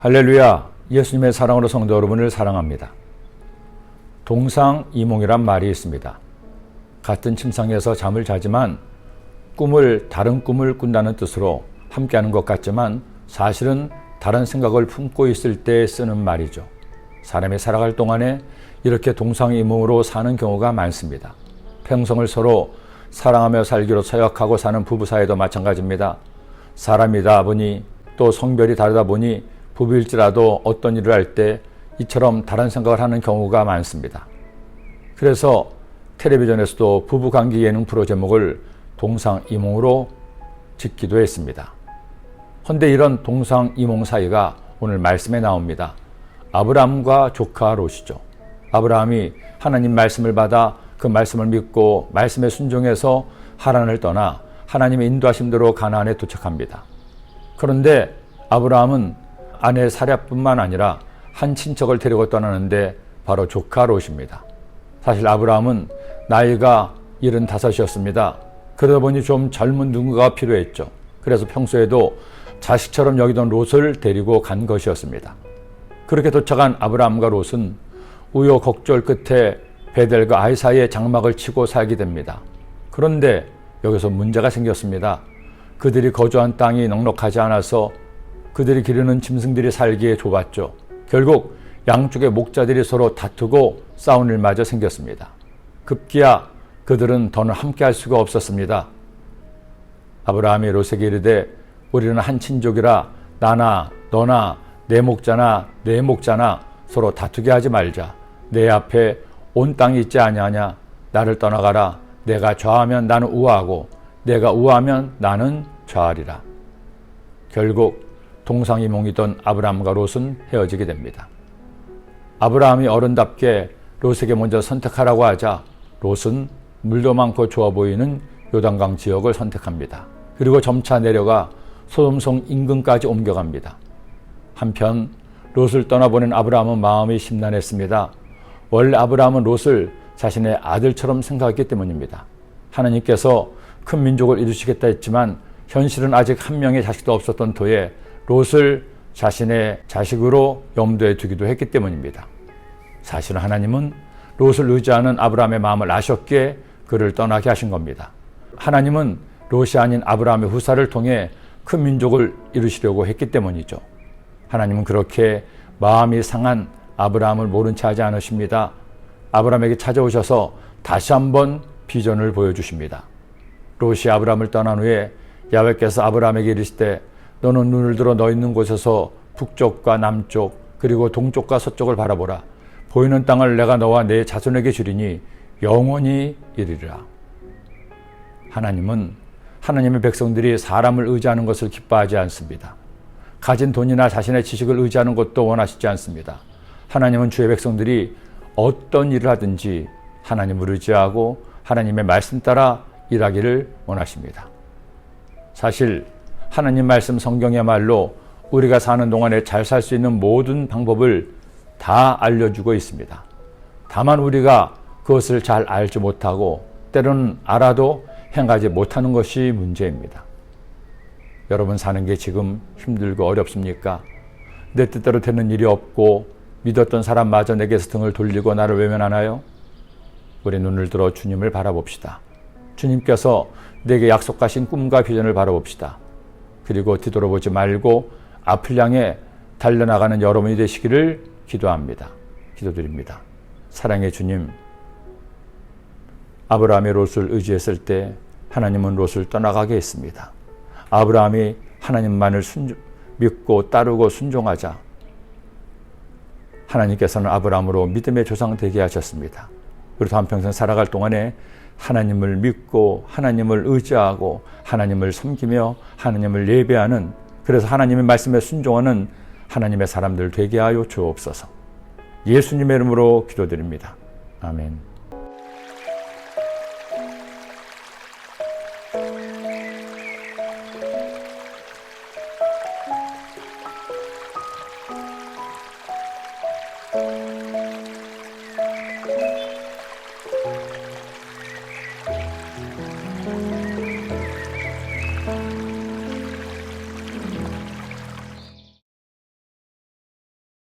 할렐루야, 예수님의 사랑으로 성도 여러분을 사랑합니다. 동상이몽이란 말이 있습니다. 같은 침상에서 잠을 자지만 다른 꿈을 꾼다는 뜻으로 함께하는 것 같지만 사실은 다른 생각을 품고 있을 때 쓰는 말이죠. 사람이 살아갈 동안에 이렇게 동상이몽으로 사는 경우가 많습니다. 평생을 서로 사랑하며 살기로 서약하고 사는 부부 사이도 마찬가지입니다. 사람이다 보니 또 성별이 다르다 보니 부부일지라도 어떤 일을 할 때 이처럼 다른 생각을 하는 경우가 많습니다. 그래서 텔레비전에서도 부부관계 예능 프로 제목을 동상이몽으로 짓기도 했습니다. 그런데 이런 동상이몽 사이가 오늘 말씀에 나옵니다. 아브라함과 조카 롯이죠. 아브라함이 하나님 말씀을 받아 그 말씀을 믿고 말씀에 순종해서 하란을 떠나 하나님의 인도하심대로 가나안에 도착합니다. 그런데 아브라함은 아내 사랴뿐만 아니라 한 친척을 데리고 떠나는데 바로 조카 롯입니다. 사실 아브라함은 나이가 75이었습니다. 그러다 보니 좀 젊은 누군가가 필요했죠. 그래서 평소에도 자식처럼 여기던 롯을 데리고 간 것이었습니다. 그렇게 도착한 아브라함과 롯은 우여곡절 끝에 베델과 아이 사이에 장막을 치고 살게 됩니다. 그런데 여기서 문제가 생겼습니다. 그들이 거주한 땅이 넉넉하지 않아서 그들이 기르는 짐승들이 살기에 좁았죠. 결국 양쪽의 목자들이 서로 다투고 싸운 일마저 생겼습니다. 급기야 그들은 더는 함께할 수가 없었습니다. 아브라함이 롯에게 이르되 우리는 한 친족이라 나나 너나 내 목자나 내 목자나 서로 다투게 하지 말자. 내 앞에 온 땅이 있지 아니하냐. 나를 떠나가라. 내가 좌하면 나는 우하고 내가 우하면 나는 좌하리라. 결국 동상이몽이던 아브라함과 롯은 헤어지게 됩니다. 아브라함이 어른답게 롯에게 먼저 선택하라고 하자 롯은 물도 많고 좋아 보이는 요단강 지역을 선택합니다. 그리고 점차 내려가 소돔성 인근까지 옮겨갑니다. 한편 롯을 떠나보낸 아브라함은 마음이 심란했습니다. 원래 아브라함은 롯을 자신의 아들처럼 생각했기 때문입니다. 하나님께서 큰 민족을 이루시겠다 했지만 현실은 아직 한 명의 자식도 없었던 터에 롯을 자신의 자식으로 염두에 두기도 했기 때문입니다. 사실 하나님은 롯을 의지하는 아브라함의 마음을 아셨기에 그를 떠나게 하신 겁니다. 하나님은 롯이 아닌 아브라함의 후사를 통해 큰 민족을 이루시려고 했기 때문이죠. 하나님은 그렇게 마음이 상한 아브라함을 모른 채 하지 않으십니다. 아브라함에게 찾아오셔서 다시 한번 비전을 보여주십니다. 롯이 아브라함을 떠난 후에 야훼께서 아브라함에게 이르시되 너는 눈을 들어 너 있는 곳에서 북쪽과 남쪽 그리고 동쪽과 서쪽을 바라보라. 보이는 땅을 내가 너와 내 자손에게 주리니 영원히 이르리라. 하나님은 하나님의 백성들이 사람을 의지하는 것을 기뻐하지 않습니다. 가진 돈이나 자신의 지식을 의지하는 것도 원하시지 않습니다. 하나님은 주의 백성들이 어떤 일을 하든지 하나님을 의지하고 하나님의 말씀 따라 일하기를 원하십니다. 사실 하나님 말씀 성경이야말로 우리가 사는 동안에 잘 살 수 있는 모든 방법을 다 알려주고 있습니다. 다만 우리가 그것을 잘 알지 못하고 때로는 알아도 행하지 못하는 것이 문제입니다. 여러분 사는 게 지금 힘들고 어렵습니까? 내 뜻대로 되는 일이 없고 믿었던 사람마저 내게서 등을 돌리고 나를 외면하나요? 우리 눈을 들어 주님을 바라봅시다. 주님께서 내게 약속하신 꿈과 비전을 바라봅시다. 그리고 뒤돌아보지 말고 앞을 향해 달려나가는 여러분이 되시기를 기도합니다. 기도드립니다. 사랑의 주님, 아브라함이 롯을 의지했을 때 하나님은 롯을 떠나가게 했습니다. 아브라함이 하나님만을 믿고 따르고 순종하자 하나님께서는 아브라함으로 믿음의 조상 되게 하셨습니다. 우리도 한평생 살아갈 동안에 하나님을 믿고 하나님을 의지하고 하나님을 섬기며 하나님을 예배하는, 그래서 하나님의 말씀에 순종하는 하나님의 사람들 되게 하여 주옵소서. 예수님의 이름으로 기도드립니다. 아멘.